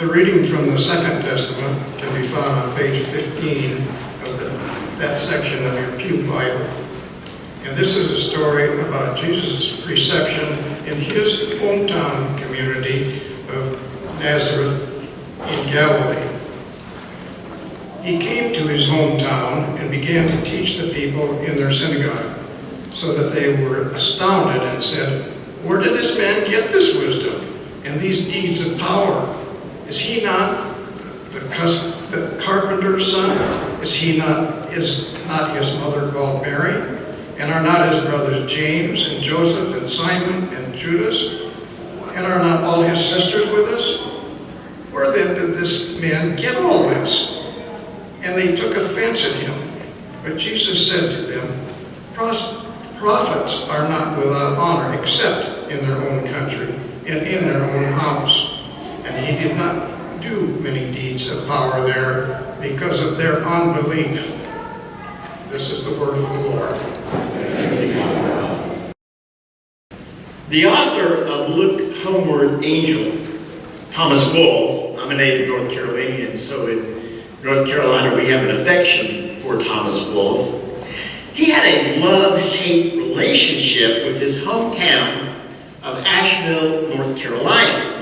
The reading from the Second Testament can be found on page 15 of that section of your Pew Bible. And this is a story about Jesus' reception in his hometown community of Nazareth in Galilee. He came to his hometown and began to teach the people in their synagogue, so that they were astounded and said, "Where did this man get this wisdom and these deeds of power? Is he not the carpenter's son? Is not his mother called Mary? And are not his brothers James and Joseph and Simon and Judas? And are not all his sisters with us? Where then did this man get all this?" And they took offense at him. But Jesus said to them, "Prophets are not without honor except in their own country and in their own house." And he did not do many deeds of power there because of their unbelief. This is the word of the Lord. The author of Look Homeward, Angel, Thomas Wolfe, I'm a native North Carolinian, so in North Carolina we have an affection for Thomas Wolfe. He had a love-hate relationship with his hometown of Asheville, North Carolina.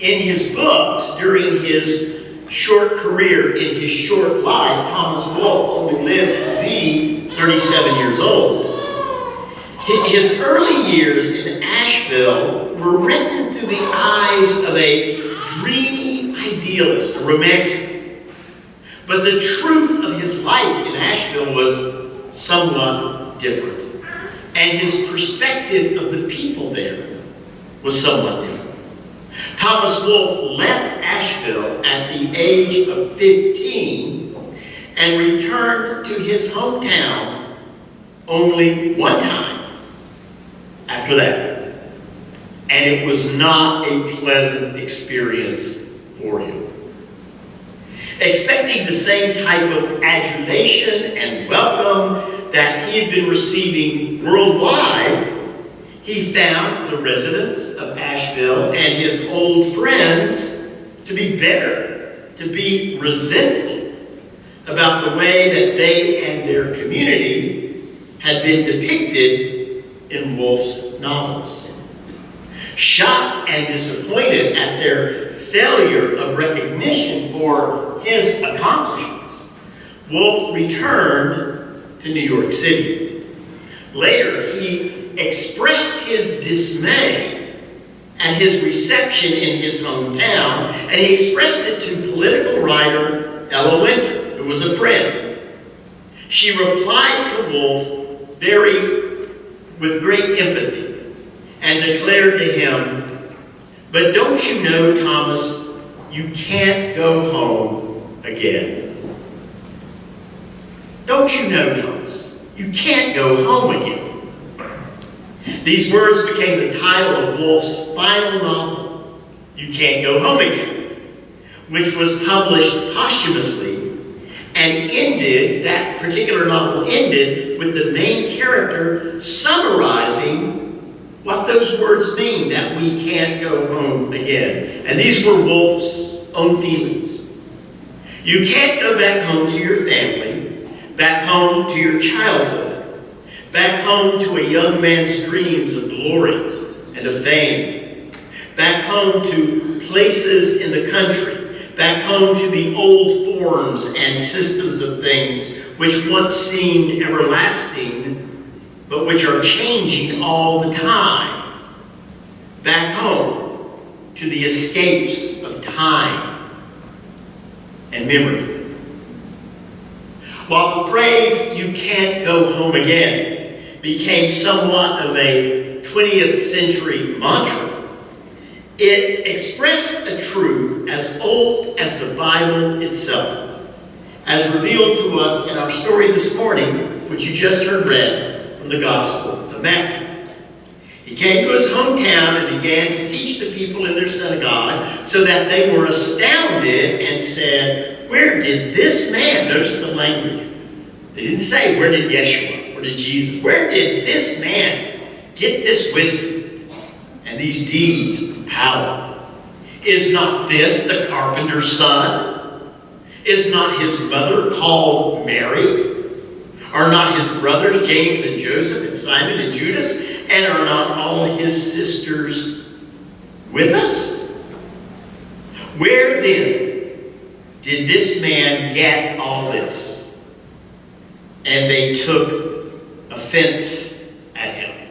In his books, during his short career, in his short life, Thomas Wolfe only lived to be 37 years old. His early years in Asheville were written through the eyes of a dreamy idealist, a romantic. But the truth of his life in Asheville was somewhat different. And his perspective of the people there was somewhat different. Thomas Wolfe left Asheville at the age of 15 and returned to his hometown only one time after that. And it was not a pleasant experience for him. Expecting the same type of adulation and welcome that he had been receiving worldwide, he found the residents of Asheville and his old friends to be bitter, to be resentful about the way that they and their community had been depicted in Wolfe's novels. Shocked and disappointed at their failure of recognition for his accomplishments, Wolfe returned to New York City. Later, he expressed his dismay at his reception in his hometown, and he expressed it to political writer Ella Winter, who was a friend. She replied to Wolfe with great empathy and declared to him, "But don't you know, Thomas, you can't go home again." Don't you know, Thomas, you can't go home again. These words became the title of Wolfe's final novel, You Can't Go Home Again, which was published posthumously, and that particular novel ended with the main character summarizing what those words mean, that we can't go home again. And these were Wolfe's own feelings. You can't go back home to your family, back home to your childhood, back home to a young man's dreams of glory and of fame, back home to places in the country, back home to the old forms and systems of things which once seemed everlasting, but which are changing all the time. Back home to the escapes of time and memory. While the phrase, "you can't go home again," became somewhat of a 20th century mantra, it expressed a truth as old as the Bible itself, as revealed to us in our story this morning, which you just heard read from the Gospel of Mack. He came to his hometown and began to teach the people in their synagogue, so that they were astounded and said, "Where did this man," notice the language, they didn't say, "Where did Yeshua, where did Jesus, where did this man get this wisdom and these deeds of power?" Is not this the carpenter's son? Is not his mother called Mary? Are not his brothers James and Joseph and Simon and Judas? And are not all his sisters with us? Where then did this man get all this? And they took offense at him.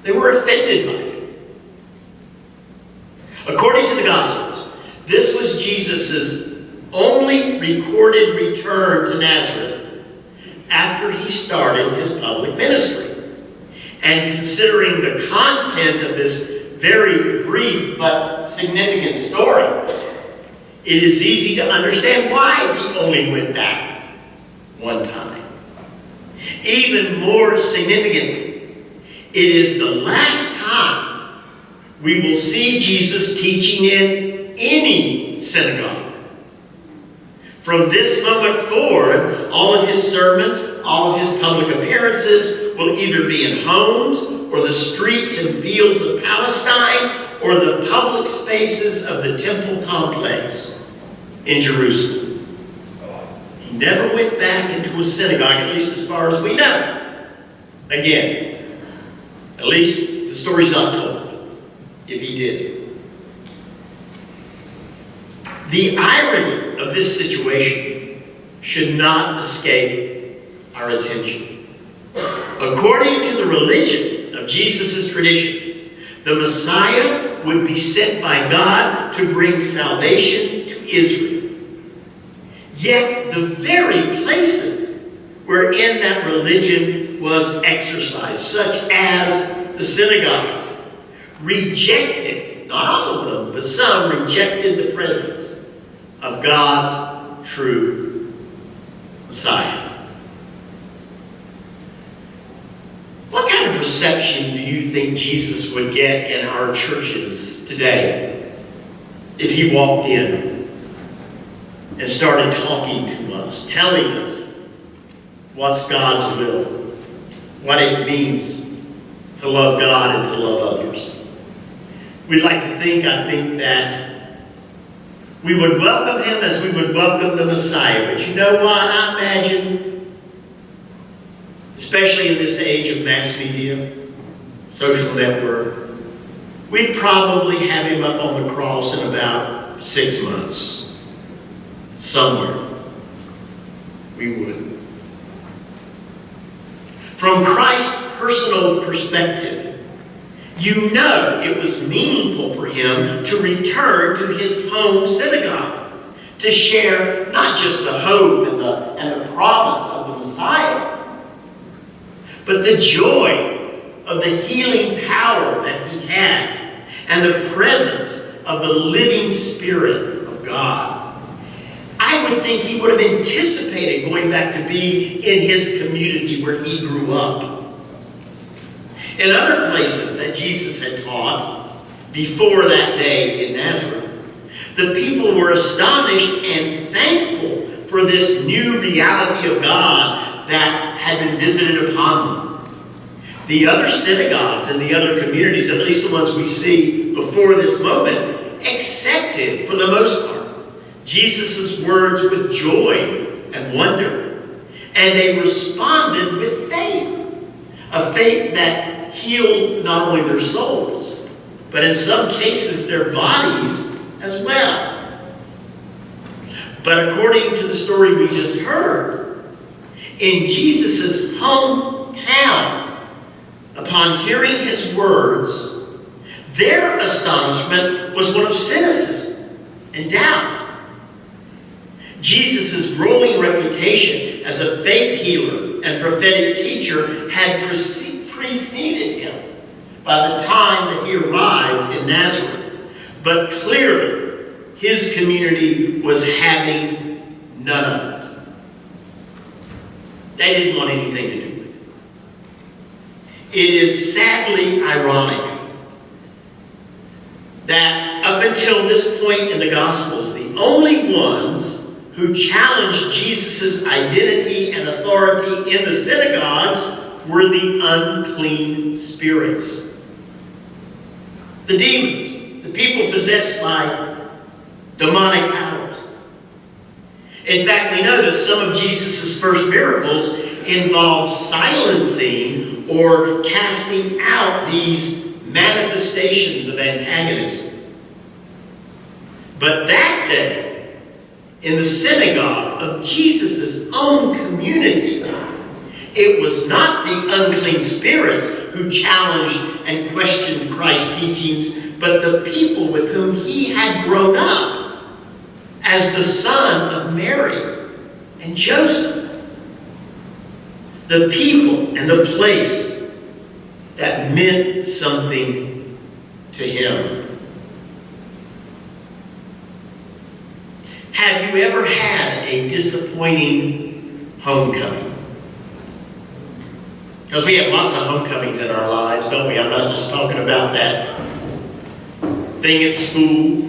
They were offended by him. According to the Gospels, this was Jesus' only recorded return to Nazareth after he started his public ministry. And considering the content of this very brief but significant story, it is easy to understand why he only went back one time. Even more significantly, it is the last time we will see Jesus teaching in any synagogue. From this moment forward, all of his sermons, all of his public appearances will either be in homes or the streets and fields of Palestine or the public spaces of the temple complex in Jerusalem. He never went back into a synagogue, at least as far as we know. Again, at least the story's not told, if he did. The irony of this situation should not escape our attention. According to the religion of Jesus' tradition, the Messiah would be sent by God to bring salvation to Israel. Yet the very places wherein that religion was exercised, such as the synagogues, rejected, not all of them, but some rejected the presence of God's true Messiah. What kind of reception do you think Jesus would get in our churches today if he walked in and started talking to us, telling us what's God's will, what it means to love God and to love others? We'd like to think, that we would welcome him as we would welcome the Messiah. But you know what? I imagine, especially in this age of mass media, social network, we'd probably have him up on the cross in about 6 months. Somewhere. We would. From Christ's personal perspective, you know it was meaningful for him to return to his home synagogue, to share not just the hope and the promise of the Messiah, but the joy of the healing power that he had and the presence of the living Spirit of God. I would think he would have anticipated going back to be in his community where he grew up. In other places that Jesus had taught before that day in Nazareth, the people were astonished and thankful for this new reality of God that had been visited upon them. The other synagogues and the other communities, at least the ones we see before this moment, accepted, for the most part, Jesus' words with joy and wonder. And they responded with faith, a faith that healed not only their souls, but in some cases their bodies as well. But according to the story we just heard, in Jesus' hometown, upon hearing his words, their astonishment was one of cynicism and doubt. Jesus' growing reputation as a faith healer and prophetic teacher had preceded him by the time that he arrived in Nazareth. But clearly, his community was having none of it. They didn't want anything to do with it. It is sadly ironic that up until this point in the Gospels, the only ones who challenged Jesus' identity and authority in the synagogues were the unclean spirits, the demons. the people possessed by demonic powers. In fact, we know that some of Jesus' first miracles involved silencing or casting out these manifestations of antagonism. But that day, in the synagogue of Jesus' own community, it was not the unclean spirits who challenged and questioned Christ's teachings, but the people with whom he had grown up as the son of Mary and Joseph. The people and the place that meant something to him. Have you ever had a disappointing homecoming? Because we have lots of homecomings in our lives, don't we? I'm not just talking about that thing at school,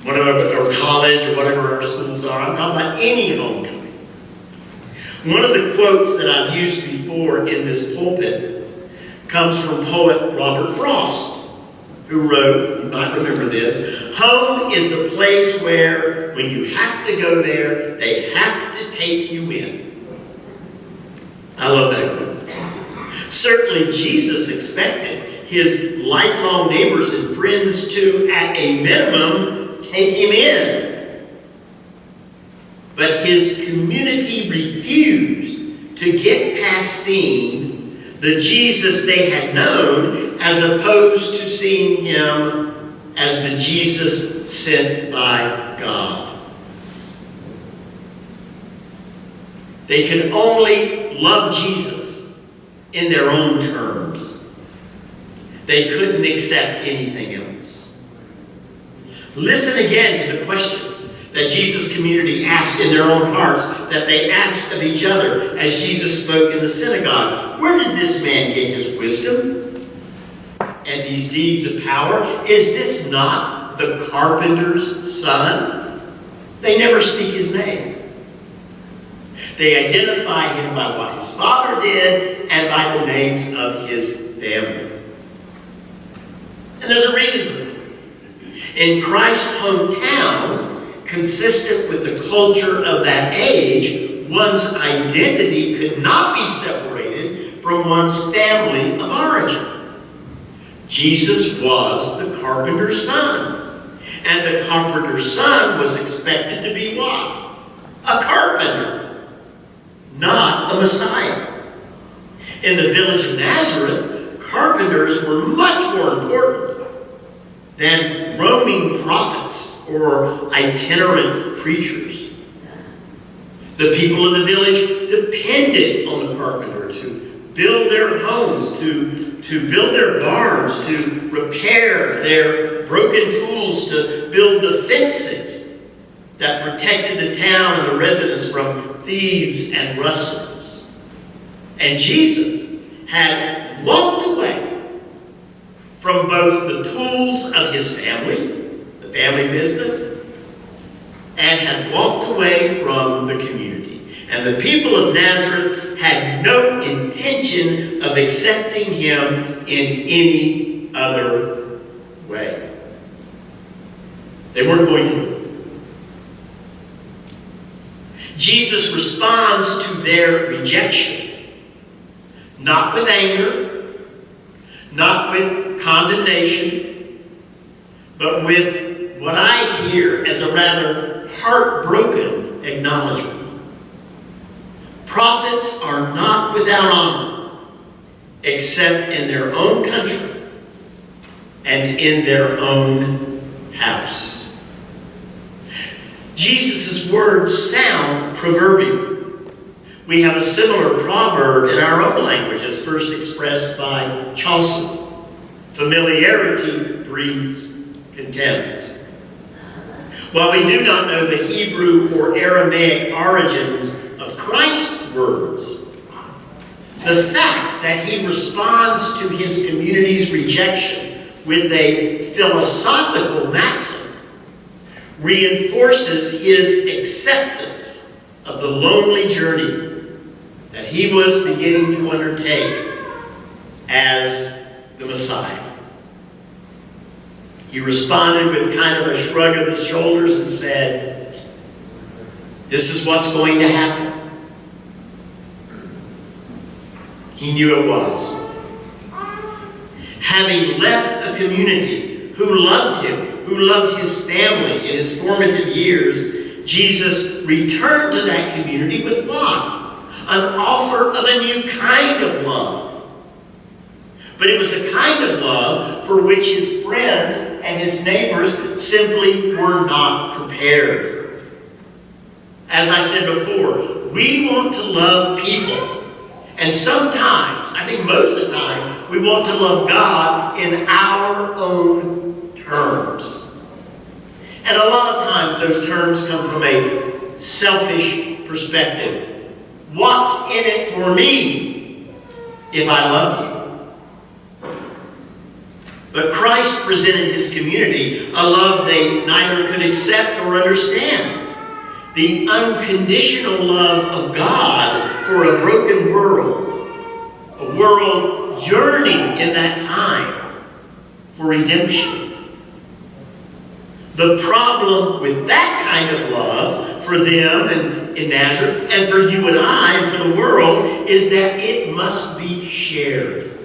whatever, or college, or whatever our schools are. I'm talking about any homecoming. One of the quotes that I've used before in this pulpit comes from poet Robert Frost, who wrote, you might remember this, "Home is the place where, when you have to go there, they have to take you in." I love that quote. Certainly Jesus expected his lifelong neighbors and friends to, at a minimum, take him in. But his community refused to get past seeing the Jesus they had known, as opposed to seeing him as the Jesus sent by God. They could only love Jesus in their own terms. They couldn't accept anything else. Listen again to the questions that Jesus' community asked in their own hearts, that they asked of each other as Jesus spoke in the synagogue. Where did this man get his wisdom and these deeds of power? Is this not the carpenter's son? They never speak his name. They identify him by what his father did and by the names of his family. And there's a reason for that. In Christ's hometown, consistent with the culture of that age, one's identity could not be separated from one's family of origin. Jesus was the carpenter's son. And the carpenter's son was expected to be what? A carpenter. Not a Messiah. In the village of Nazareth, carpenters were much more important than roaming prophets or itinerant preachers. The people of the village depended on the carpenter to build their homes, to build their barns, to repair their broken tools, to build the fences that protected the town and the residents from thieves and rustlers. And Jesus had walked away from both the tools of his family, the family business, and had walked away from the community. And the people of Nazareth had no intention of accepting him in any other way. They weren't going to do it. Jesus responds to their rejection, not with anger, not with condemnation, but with what I hear as a rather heartbroken acknowledgement. Prophets are not without honor, except in their own country and in their own house. Jesus' words sound proverbial. We have a similar proverb in our own language as first expressed by Chaucer. Familiarity breeds contempt. While we do not know the Hebrew or Aramaic origins of Christ's words, the fact that he responds to his community's rejection with a philosophical maxim reinforces his acceptance of the lonely journey that he was beginning to undertake as the Messiah. He responded with kind of a shrug of the shoulders and said, "This is what's going to happen." He knew it was. Having left a community who loved him, who loved his family in his formative years, Jesus returned to that community with what? An offer of a new kind of love. But it was the kind of love for which his friends and his neighbors simply were not prepared. As I said before, we want to love people. And sometimes, I think most of the time, we want to love God in our own terms. And a lot of times those terms come from a selfish perspective. What's in it for me if I love you? But Christ presented his community a love they neither could accept nor understand. The unconditional love of God for a broken world. A world yearning in that time for redemption. The problem with that kind of love for them and in Nazareth, and for you and I, and for the world, is that it must be shared.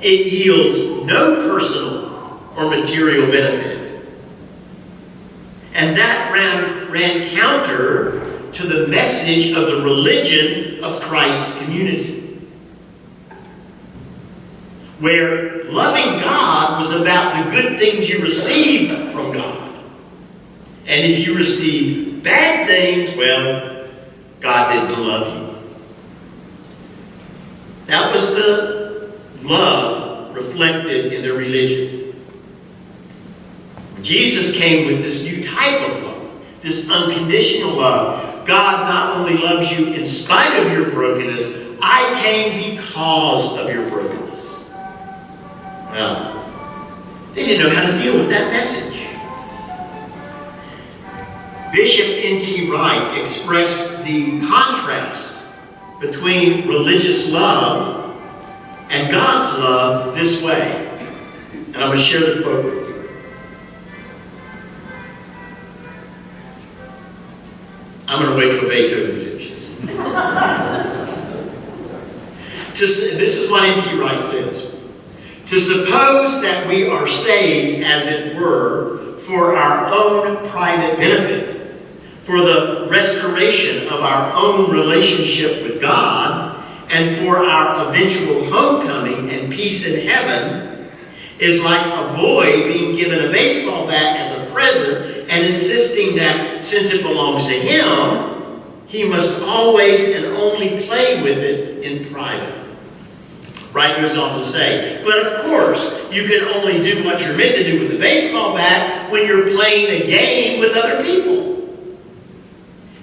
It yields no personal or material benefit. And that ran counter to the message of the religion of Christ's community, where loving God was about the good things you received from God. And if you received bad things, well, God didn't love you. That was the love reflected in their religion. Jesus came with this new type of love, this unconditional love. God not only loves you in spite of your brokenness, I came because of your brokenness. Well, they didn't know how to deal with that message. Bishop N.T. Wright expressed the contrast between religious love and God's love this way. And I'm going to share the quote with you. I'm going to wait till Beethoven finishes. This is what N.T. Wright says. To suppose that we are saved, as it were, for our own private benefit, for the restoration of our own relationship with God, and for our eventual homecoming and peace in heaven, is like a boy being given a baseball bat as a present and insisting that since it belongs to him, he must always and only play with it in private. Wright goes on to say, but of course, you can only do what you're meant to do with a baseball bat when you're playing a game with other people.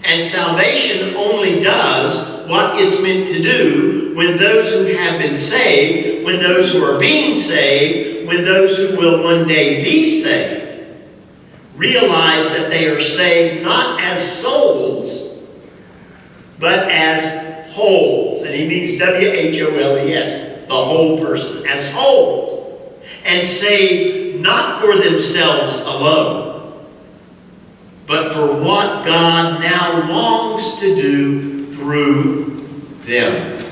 And salvation only does what it's meant to do when those who have been saved, when those who are being saved, when those who will one day be saved, realize that they are saved not as souls, but as wholes. And he means W-H-O-L-E-S, the whole person, as wholes. And saved not for themselves alone, but for what God now longs to do through them.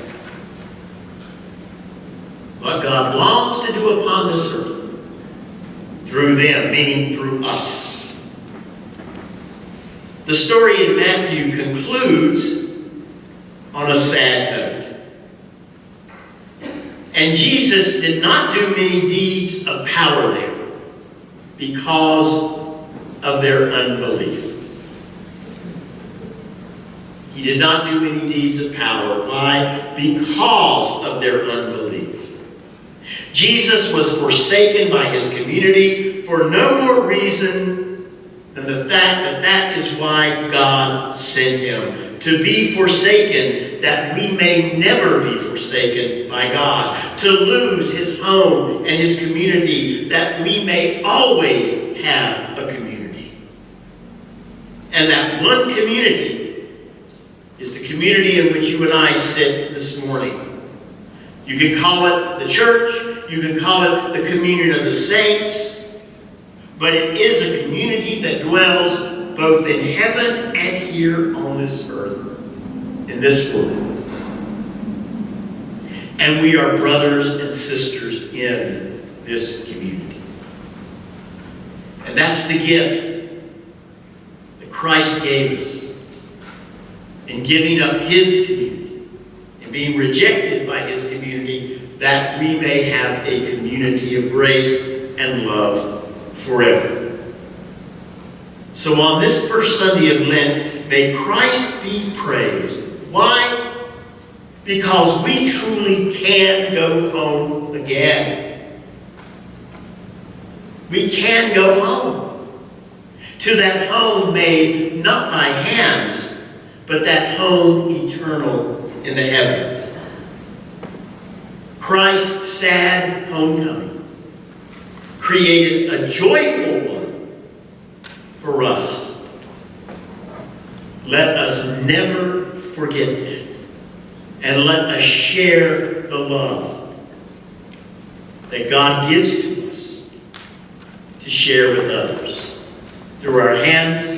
What God longs to do upon this earth through them, meaning through us. The story in Matthew concludes on a sad note. And Jesus did not do many deeds of power there because of their unbelief. He did not do many deeds of power. Why? Because of their unbelief. Jesus was forsaken by his community for no more reason than the fact that that is why God sent him. To be forsaken, that we may never be forsaken by God. To lose his home and his community, that we may always have a community. And that one community is the community in which you and I sit this morning. You can call it the church. You can call it the communion of the saints. but it is a community that dwells both in heaven and here on this earth, in this world. And we are brothers and sisters in this community. And that's the gift that Christ gave us in giving up his community and being rejected by his community, that we may have a community of grace and love forever. So on this first Sunday of Lent, may Christ be praised. Why? Because we truly can go home again. We can go home. To that home made not by hands, but that home eternal in the heavens. Christ's sad homecoming created a joyful one for us. Let us never forget that. And let us share the love that God gives to us to share with others through our hands